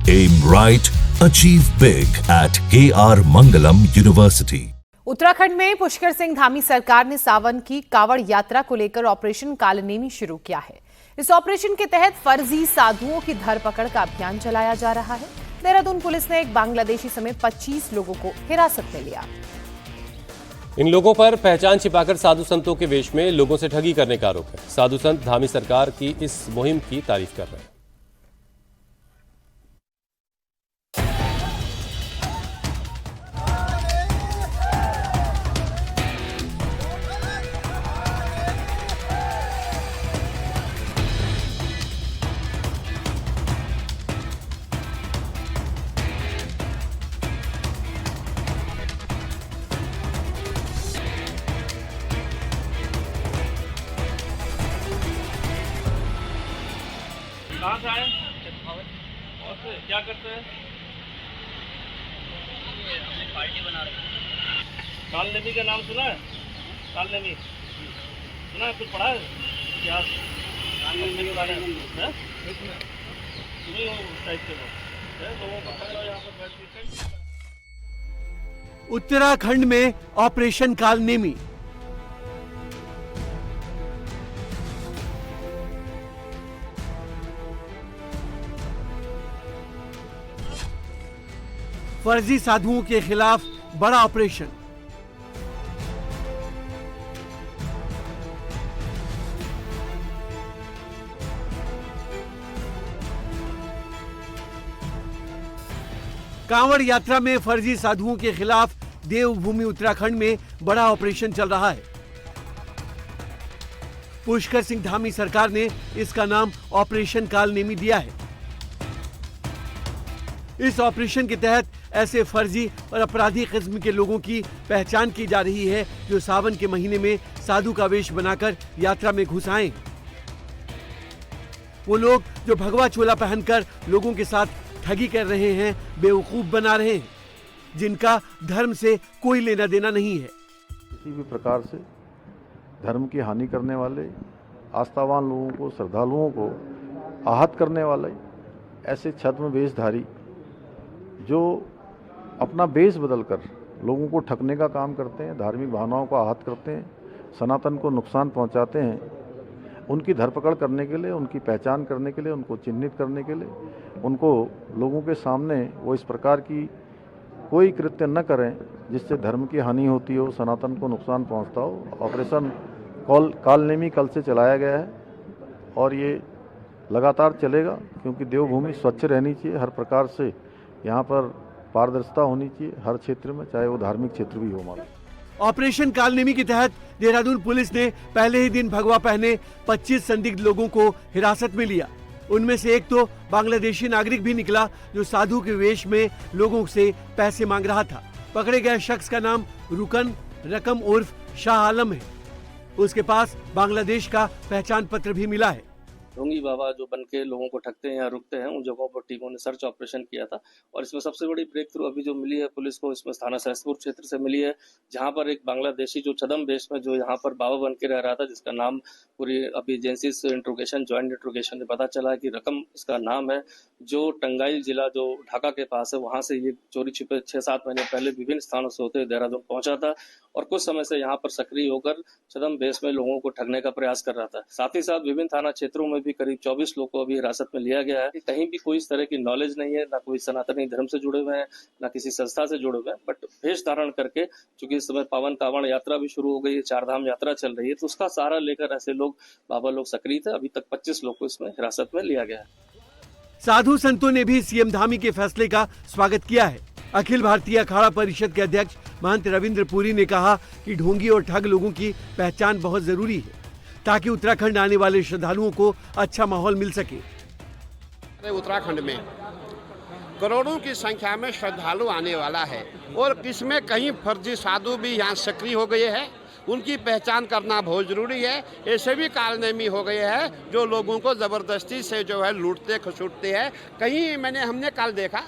Aim right, achieve big at KR Mangalam University. Uttarakhand में पुष्कर सिंह धामी सरकार ने सावन की कावड़ यात्रा को लेकर ऑपरेशन कालनेमी शुरू किया है। इस ऑपरेशन के तहत फर्जी साधुओं की धरपकड़ का अभियान चलाया जा रहा है। देहरादून पुलिस ने एक बांग्लादेशी समेत 25 लोगों को हिरासत में लिया। इन लोगों पर पहचान छिपाकर साधु संतों के वेश में लोगों से ठगी करने का आरोप है। साधु संत धामी सरकार की इस मुहिम की तारीफ कर रहे हैं। कहाँ से आए और से क्या करते हैं? हमने पार्टी बना रहे हैं। कालनेमी का नाम सुना है? कालनेमी सुना है? कुछ पढ़ा है? क्या कालनेमी के बारे में सुनी हो? उस टाइप के लोगों को पकड़ो यहाँ पर बैठ के। उत्तराखंड में ऑपरेशन कालनेमी। फर्जी साधुओं के खिलाफ बड़ा ऑपरेशन। कांवड़ यात्रा में फर्जी साधुओं के खिलाफ देवभूमि उत्तराखंड में बड़ा ऑपरेशन चल रहा है। पुष्कर सिंह धामी सरकार ने इसका नाम ऑपरेशन कालनेमी दिया है। इस ऑपरेशन के तहत ऐसे फर्जी और अपराधी किस्म के लोगों की पहचान की जा रही है जो सावन के महीने में साधु का वेश बनाकर यात्रा में घुस आए। वो लोग जो भगवा चोला पहनकर लोगों के साथ ठगी कर रहे हैं, बेवकूफ बना रहे हैं, जिनका धर्म से कोई लेना देना नहीं है। किसी भी प्रकार से धर्म की हानि करने वाले, आस्थावान लोगों को, श्रद्धालुओं को आहत करने वाले ऐसे छद्म वेशधारी जो अपना बेस बदलकर लोगों को ठगने का काम करते हैं, धार्मिक भावनाओं को आहत करते हैं, सनातन को नुकसान पहुंचाते हैं, उनकी धरपकड़ करने के लिए, उनकी पहचान करने के लिए, उनको चिन्हित करने के लिए, उनको लोगों के सामने वो इस प्रकार की कोई कृत्य न करें जिससे धर्म की हानि होती हो, सनातन को नुकसान पहुंचता हो। ऑपरेशन कालनेमी कल से चलाया गया है और ये लगातार चलेगा, क्योंकि देवभूमि स्वच्छ रहनी चाहिए। हर प्रकार से यहाँ पर पारदर्शिता होनी चाहिए हर क्षेत्र में, चाहे वो धार्मिक क्षेत्र भी हो हमारा। ऑपरेशन कालनेमी के तहत देहरादून पुलिस ने पहले ही दिन भगवा पहने 25 संदिग्ध लोगों को हिरासत में लिया। उनमें से एक तो बांग्लादेशी नागरिक भी निकला जो साधु के वेश में लोगों से पैसे मांग रहा था। पकड़े गए शख्स का नाम रुकन रकम उर्फ शाह आलम है। उसके पास बांग्लादेश का पहचान पत्र भी मिला है। ढोंगी बाबा जो बन के लोगों को ठगते हैं या रुकते हैं, उन जगहों पर टीमों ने सर्च ऑपरेशन किया था और इसमें सबसे बड़ी ब्रेक थ्रू अभी जो मिली है पुलिस को, इसमें थाना सहसपुर क्षेत्र से मिली है, जहां पर एक बांग्लादेशी जो छदम वेश में जो यहाँ पर बाबा बन के रह रहा था, जिसका नाम पूरी अभी एजेंसी से इंट्रोगेशन, ज्वाइंट इंट्रोगेशन में पता चला कि रकम इसका नाम है, जो टंगाइल जिला जो ढाका के पास है, वहां से ये चोरी छिपे 6-7 महीने पहले विभिन्न स्थानों से होते देहरादून पहुंचा था और कुछ समय से यहाँ पर सक्रिय होकर छदम वेश में लोगों को ठगने का प्रयास कर रहा था। साथ ही साथ विभिन्न थाना क्षेत्रों में भी करीब 24 लोगों को अभी हिरासत में लिया गया है। कहीं भी कोई इस तरह की नॉलेज नहीं है, ना कोई सनातनी धर्म से जुड़े हुए हैं, ना किसी संस्था से जुड़े हुए हैं, बट वेश धारण करके, चूंकि इस समय पावन कावड़ यात्रा भी शुरू हो गई है, 4 धाम यात्रा चल रही है, तो उसका सहारा लेकर ऐसे लोग बाबा लोग सक्रिय थे। अभी तक 25 लोग को इसमें हिरासत में लिया गया है। साधु संतों ने भी सीएम धामी के फैसले का स्वागत किया है। अखिल भारतीय अखाड़ा परिषद के अध्यक्ष महंत रविंद्र पुरी ने कहा कि ढोंगी और ठग लोगों की पहचान बहुत जरूरी है ताकि उत्तराखंड आने वाले श्रद्धालुओं को अच्छा माहौल मिल सके। उत्तराखंड में करोड़ों की संख्या में श्रद्धालु आने वाला है और इसमें कहीं फर्जी साधु भी यहाँ सक्रिय हो गए हैं। उनकी पहचान करना बहुत जरूरी है। ऐसे भी कालनेमी हो गए हैं जो लोगों को जबरदस्ती से जो है लूटते खसूटते हैं। कहीं हमने कल देखा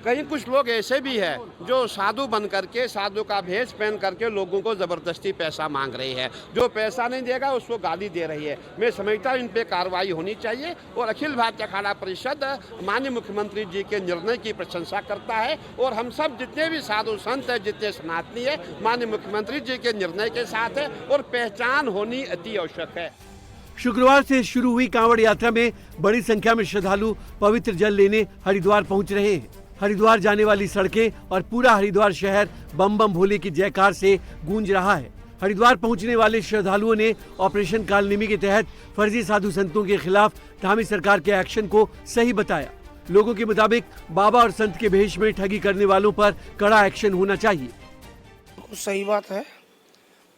कहीं कुछ लोग ऐसे भी हैं जो साधु बन करके, साधु का भेष पहन करके लोगों को ज़बरदस्ती पैसा मांग रही है। जो पैसा नहीं देगा उसको गाली दे रही है। मैं समझता हूँ इन पे कार्रवाई होनी चाहिए और अखिल भारतीय अखाड़ा परिषद माननीय मुख्यमंत्री जी के निर्णय की प्रशंसा करता है और हम सब जितने भी साधु संत हैं, जितने सनातनी है, माननीय मुख्यमंत्री जी के निर्णय के साथ है और पहचान होनी अति आवश्यक है। शुक्रवार से शुरू हुई कांवड़ यात्रा में बड़ी संख्या में श्रद्धालु पवित्र जल लेने हरिद्वार पहुंच रहे हैं। हरिद्वार जाने वाली सड़कें और पूरा हरिद्वार शहर बम बम भोले की जयकार से गूंज रहा है। हरिद्वार पहुंचने वाले श्रद्धालुओं ने ऑपरेशन कालनेमी के तहत फर्जी साधु संतों के खिलाफ धामी सरकार के एक्शन को सही बताया। लोगों के मुताबिक बाबा और संत के भेष में ठगी करने वालों पर कड़ा एक्शन होना चाहिए। सही बात है,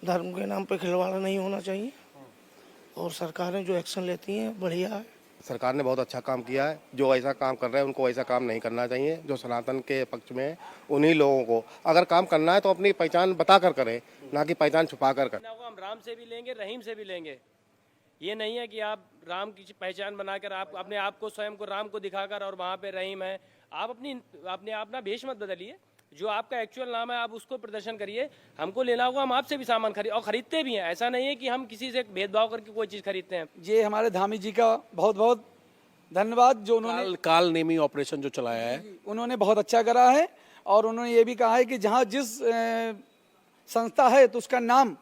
धर्म के नाम पे खिलवाड़ नहीं होना चाहिए और सरकारें जो एक्शन लेती हैं बढ़िया है। सरकार ने बहुत अच्छा काम किया है। जो ऐसा काम कर रहे हैं उनको ऐसा काम नहीं करना चाहिए। जो सनातन के पक्ष में उन्हीं लोगों को अगर काम करना है तो अपनी पहचान बता कर करें, ना कि पहचान छुपा कर करें। हम राम से भी लेंगे, रहीम से भी लेंगे। ये नहीं है कि आप राम की पहचान बनाकर आप अपने आप को स्वयं को राम को दिखाकर और वहाँ पे रहीम है। आप अपना भेष मत बदलिए। जो आपका एक्चुअल नाम है आप उसको प्रदर्शन करिए। हमको लेना होगा, हम आपसे भी सामान खरीदते भी हैं। ऐसा नहीं है कि हम किसी से भेदभाव करके कोई चीज़ खरीदते हैं। ये हमारे धामी जी का बहुत बहुत धन्यवाद जो उन्होंने कालनेमी ऑपरेशन जो चलाया है, उन्होंने बहुत अच्छा करा है। और उन्होंने ये भी कहा है कि जहाँ जिस संस्था है तो उसका नाम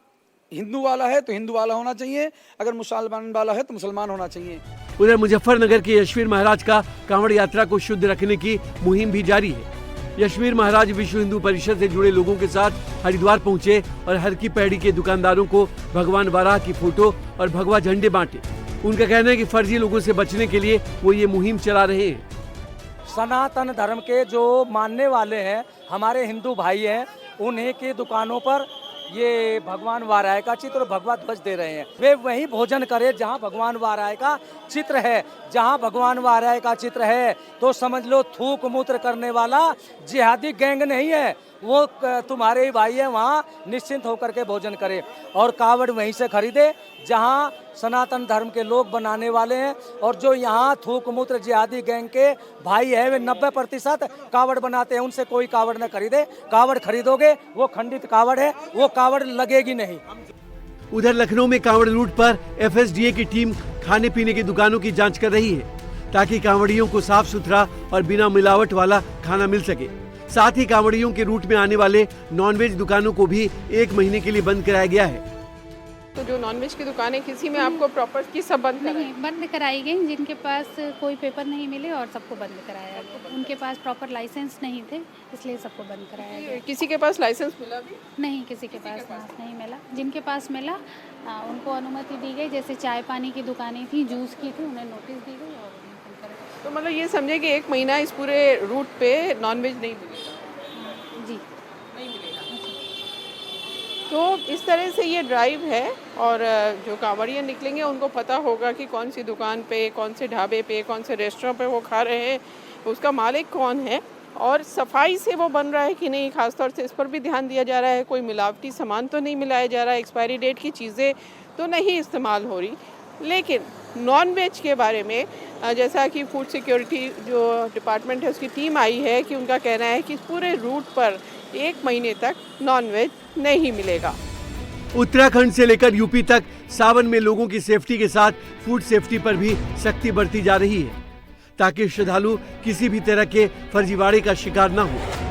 हिंदू वाला है तो हिंदू वाला होना चाहिए, अगर मुसलमान वाला है तो मुसलमान होना चाहिए। उधर मुजफ्फरनगर के यशवीर महाराज का कांवड़ यात्रा को शुद्ध रखने की मुहिम भी जारी है। यशवीर महाराज विश्व हिंदू परिषद से जुड़े लोगों के साथ हरिद्वार पहुंचे और हर की पैड़ी के दुकानदारों को भगवान वाराह की फोटो और भगवा झंडे बांटे। उनका कहना है कि फर्जी लोगों से बचने के लिए वो ये मुहिम चला रहे हैं। सनातन धर्म के जो मानने वाले हैं, हमारे हिंदू भाई हैं, उन्हीं की दुकानों पर ये भगवान वाराह का चित्र भगवा ध्वज दे रहे हैं। वे वही भोजन करें जहां भगवान वाराह का चित्र है। जहां भगवान वाराह का चित्र है तो समझ लो थूक मूत्र करने वाला जिहादी गैंग नहीं है, वो तुम्हारे ही भाई है। वहाँ निश्चिंत होकर के भोजन करें और कावड़ वहीं से खरीदे जहाँ सनातन धर्म के लोग बनाने वाले हैं। और जो यहाँ थूक मूत्र जिहादी गैंग के भाई है वे 90% कावड़ बनाते हैं। उनसे कोई कावड़ न खरीदे। कावड़ खरीदोगे वो खंडित कावड़ है, वो कावड़ लगेगी नहीं। उधर लखनऊ में कांवड़ रूट पर FSDA की टीम खाने पीने की दुकानों की जांच कर रही है ताकि कांवड़ियों को साफ सुथरा और बिना मिलावट वाला खाना मिल सके। साथ ही कांवड़ियों के रूट में आने वाले नॉनवेज दुकानों को भी 1 महीने के लिए बंद कराया गया है। तो जो नॉनवेज की दुकानें किसी में आपको प्रॉपर की सब बंद कराई गई। जिनके पास कोई पेपर नहीं मिले और सबको बंद कराया गया। उनके पास प्रॉपर लाइसेंस नहीं थे इसलिए सबको बंद कराया गया। किसी के पास लाइसेंस मिला भी नहीं? किसी के पास नहीं मिला। जिनके पास मिला उनको अनुमति दी गई। जैसे चाय पानी की दुकानें थी, जूस की थी, उन्हें नोटिस दी गई। और तो मतलब ये समझे कि 1 महीना इस पूरे रूट पे नॉनवेज नहीं मिलेगा? जी नहीं मिलेगा। तो इस तरह से ये ड्राइव है और जो कांवड़िया निकलेंगे उनको पता होगा कि कौन सी दुकान पे, कौन से ढाबे पे, कौन से रेस्टोरेंट पे वो खा रहे हैं, उसका मालिक कौन है और सफाई से वो बन रहा है कि नहीं। खासतौर से इस पर भी ध्यान दिया जा रहा है। कोई मिलावटी सामान तो नहीं मिलाया जा रहा है, एक्सपायरी डेट की चीज़ें तो नहीं इस्तेमाल हो रही। लेकिन नॉन वेज के बारे में जैसा कि फूड सिक्योरिटी जो डिपार्टमेंट है उसकी टीम आई है कि उनका कहना है कि पूरे रूट पर 1 महीने तक नॉन वेज नहीं मिलेगा। उत्तराखंड से लेकर यूपी तक सावन में लोगों की सेफ्टी के साथ फूड सेफ्टी पर भी सख्ती बरती जा रही है ताकि श्रद्धालु किसी भी तरह के फर्जीवाड़े का शिकार न हो।